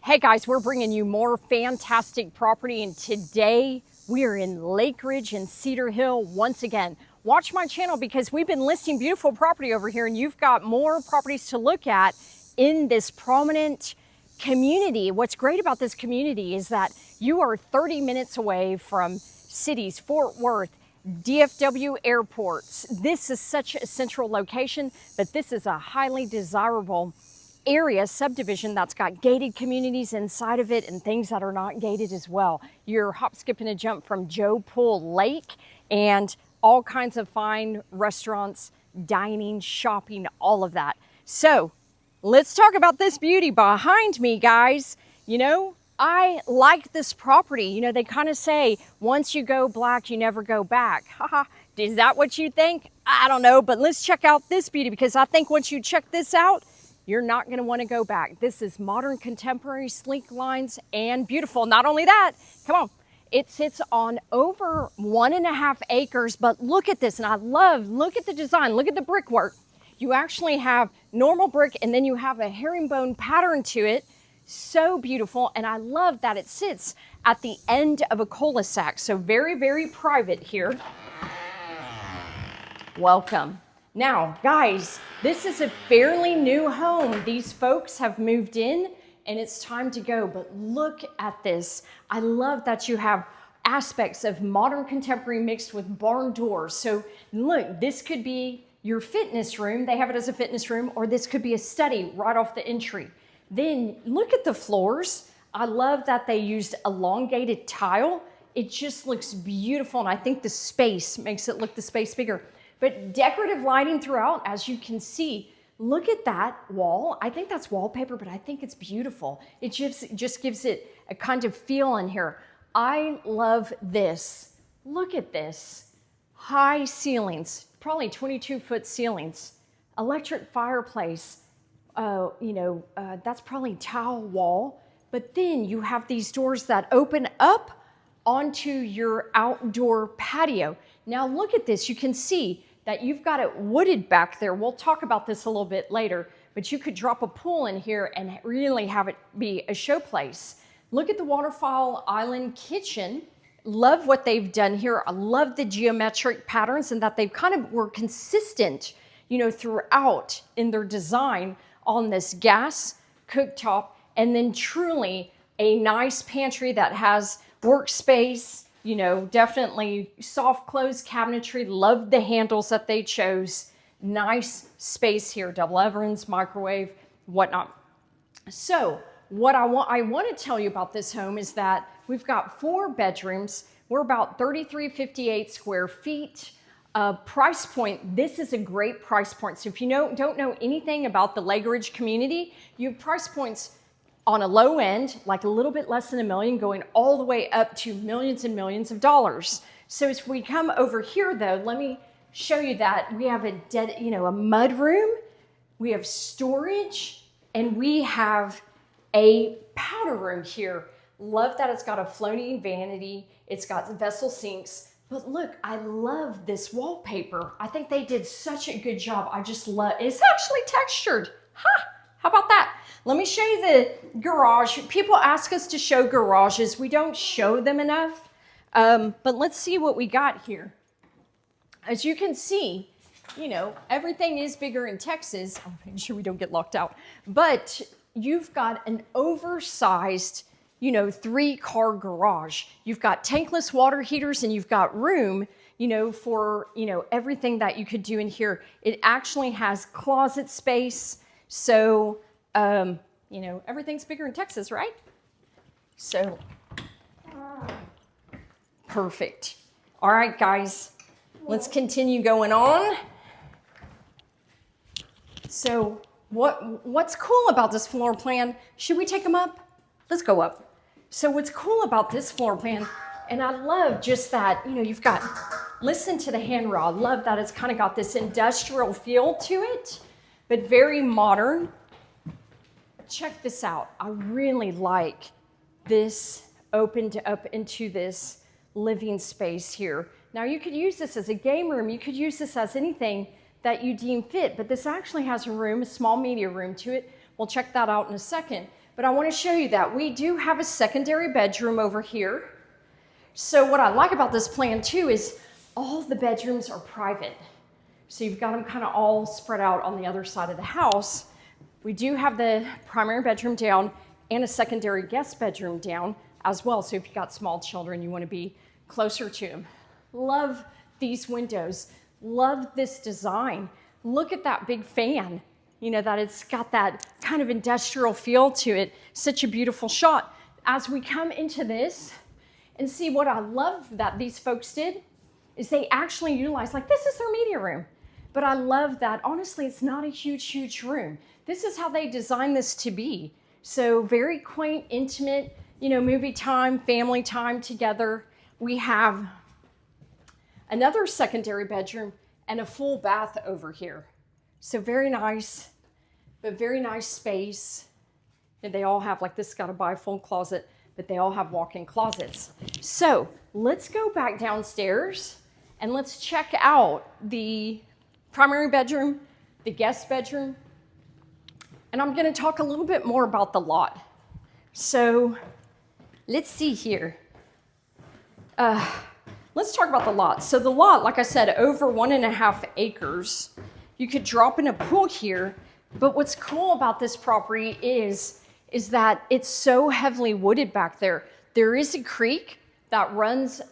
Hey guys, we're bringing you more fantastic property, and today we are in Lake Ridge and Cedar Hill once again. Watch my channel because we've been listing beautiful property over here, and you've got more properties to look at in this prominent community. What's great about this community is that you are 30 minutes away from cities, Fort Worth, DFW airports. This is such a central location, but this is a highly desirable area, subdivision that's got gated communities inside of it and things that are not gated as well. You're hop, skip, and a jump from Joe Pool Lake and all kinds of fine restaurants, dining, shopping, all of that. So let's talk about this beauty behind me, guys. You know, I like this property. You know, they kind of say, once you go black, you never go back. Haha, is that what you think? I don't know, but let's check out this beauty because I think once you check this out, you're not going to want to go back. This is modern, contemporary, sleek lines, and beautiful. Not only that, come on, it sits on over 1.5 acres, but look at this, and look at the design, look at the brickwork. You actually have normal brick, and then you have a herringbone pattern to it. So beautiful, and I love that it sits at the end of a cul-de-sac. So very, very private here. Welcome. Now, guys, this is a fairly new home. These folks have moved in and it's time to go, but look at this. I love that you have aspects of modern contemporary mixed with barn doors. So look, this could be your fitness room. They have it as a fitness room, or this could be a study right off the entry. Then look at the floors. I love that they used elongated tile. It just looks beautiful, and I think the space makes it look the space bigger. But decorative lighting throughout, as you can see. Look at that wall. I think that's wallpaper, but I think it's beautiful. It just gives it a kind of feel in here. I love this. Look at this. High ceilings, probably 22-foot ceilings. Electric fireplace, that's probably tile wall. But then you have these doors that open up onto your outdoor patio. Now look at this. You can see that you've got it wooded back there. We'll talk about this a little bit later, but you could drop a pool in here and really have it be a showplace. Look at the waterfall island kitchen. Love what they've done here. I love the geometric patterns and that they kind of were consistent, you know, throughout in their design on this gas cooktop, and then truly a nice pantry that has workspace. You know, definitely soft close cabinetry. Love the handles that they chose. Nice space here, double ovens, microwave, whatnot. So what I want to tell you about this home is that we've got 4 bedrooms. We're about 3358 square feet. Price point, this is a great price point. So if you don't know anything about the Lake Ridge community, you have price points on a low end, like a little bit less than $1 million, going all the way up to millions and millions of dollars. So as we come over here though, let me show you that we have a mudroom, we have storage, and we have a powder room here. Love that it's got a floating vanity, it's got vessel sinks, but look, I love this wallpaper. I think they did such a good job. I just love, it's actually textured. How about that? Let me show you the garage. People ask us to show garages. We don't show them enough, but let's see what we got here. As you can see, you know, everything is bigger in Texas. I'm making sure we don't get locked out. But you've got an oversized, 3-car garage. You've got tankless water heaters, and you've got room, for, everything that you could do in here. It actually has closet space. So, everything's bigger in Texas, right? So, perfect. All right, guys, let's continue going on. So, what's cool about this floor plan? Should we take them up? Let's go up. So, what's cool about this floor plan, and I love just that, you've got, listen to the handrail. I love that it's kind of got this industrial feel to it, but very modern. Check this out. I really like this opened up into this living space here. Now you could use this as a game room. You could use this as anything that you deem fit, but this actually has a room, a small media room to it. We'll check that out in a second. but I want to show you that we do have a secondary bedroom over here. So what I like about this plan too is all the bedrooms are private. So you've got them kind of all spread out on the other side of the house. We do have the primary bedroom down and a secondary guest bedroom down as well. So if you've got small children, you want to be closer to them. Love these windows. Love this design. Look at that big fan. You know, that it's got that kind of industrial feel to it. Such a beautiful shot. As we come into this and see, what I love that these folks did is they actually utilized, like, this is their media room. But I love that, honestly, it's not a huge room. This is how they designed this to be. So very quaint, intimate, you know, movie time, family time together. We have another secondary bedroom and a full bath over here. So very nice, but very nice space. And they all have, like, this got a bifold closet, but they all have walk-in closets. So let's go back downstairs and let's check out the primary bedroom, the guest bedroom, and I'm going to talk a little bit more about the lot. So let's see here. Let's talk about the lot. So the lot, like I said, over 1.5 acres. You could drop in a pool here, but what's cool about this property is that it's so heavily wooded back there. There is a creek that runs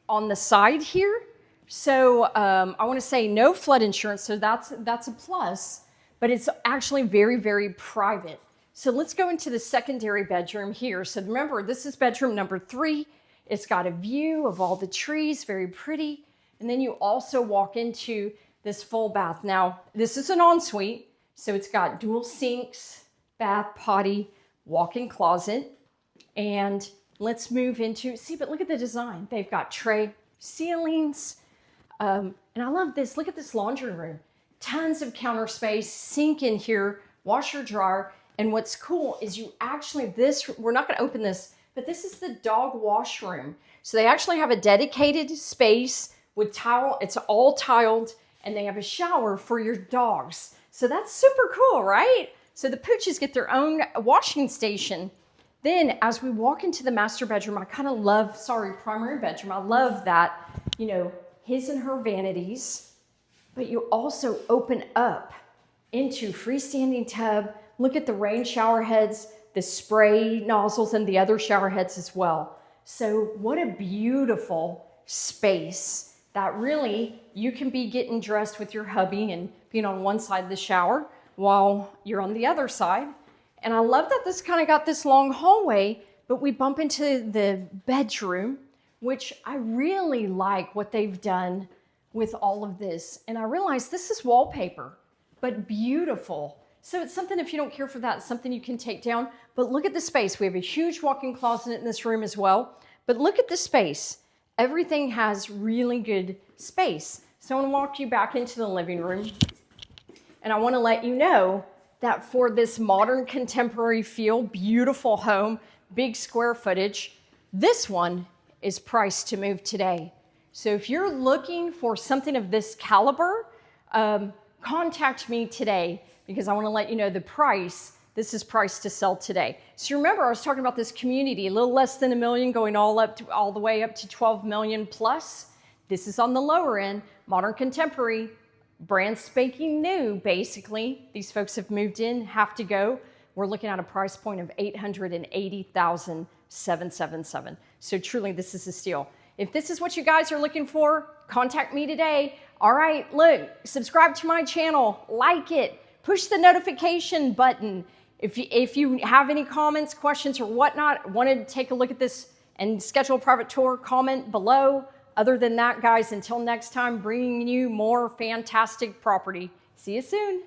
on the side here. So I want to say no flood insurance, so that's a plus, but it's actually very private. So let's go into the secondary bedroom here. So remember, this is bedroom number 3. It's got a view of all the trees, very pretty. And then you also walk into this full bath. Now, this is an ensuite, so it's got dual sinks, bath, potty, walk-in closet. And let's move into, see, but look at the design. They've got tray ceilings. And I love this. Look at this laundry room. Tons of counter space, sink in here, washer, dryer. And what's cool is you actually, we're not going to open this, but this is the dog washroom. So they actually have a dedicated space with tile. It's all tiled, and they have a shower for your dogs. So that's super cool, right? So the pooches get their own washing station. Then as we walk into the master bedroom, I kind of love, primary bedroom. I love that, you know, his and her vanities, but you also open up into freestanding tub. Look at the rain shower heads, the spray nozzles, and the other shower heads as well. So what a beautiful space that really you can be getting dressed with your hubby and being on one side of the shower while you're on the other side. And I love that this kind of got this long hallway, but we bump into the bedroom, which I really like what they've done with all of this. And I realize this is wallpaper, but beautiful. So it's something, if you don't care for that, it's something you can take down. But look at the space. We have a huge walk-in closet in this room as well. But look at the space. Everything has really good space. So I want to walk you back into the living room. And I want to let you know that for this modern contemporary feel, beautiful home, big square footage, this one is priced to move today. So if you're looking for something of this caliber, contact me today, because I want to let you know the price. This is priced to sell today. So remember, I was talking about this community, a little less than $1 million, going all the way up to 12 million plus. This is on the lower end, modern contemporary, brand spanking new, basically. These folks have moved in, have to go. We're looking at a price point of $880,777. So truly, this is a steal. If this is what you guys are looking for, contact me today. All right, look, subscribe to my channel, like it, push the notification button. If you have any comments, questions, or whatnot, want to take a look at this and schedule a private tour, comment below. Other than that, guys, until next time, bringing you more fantastic property. See you soon.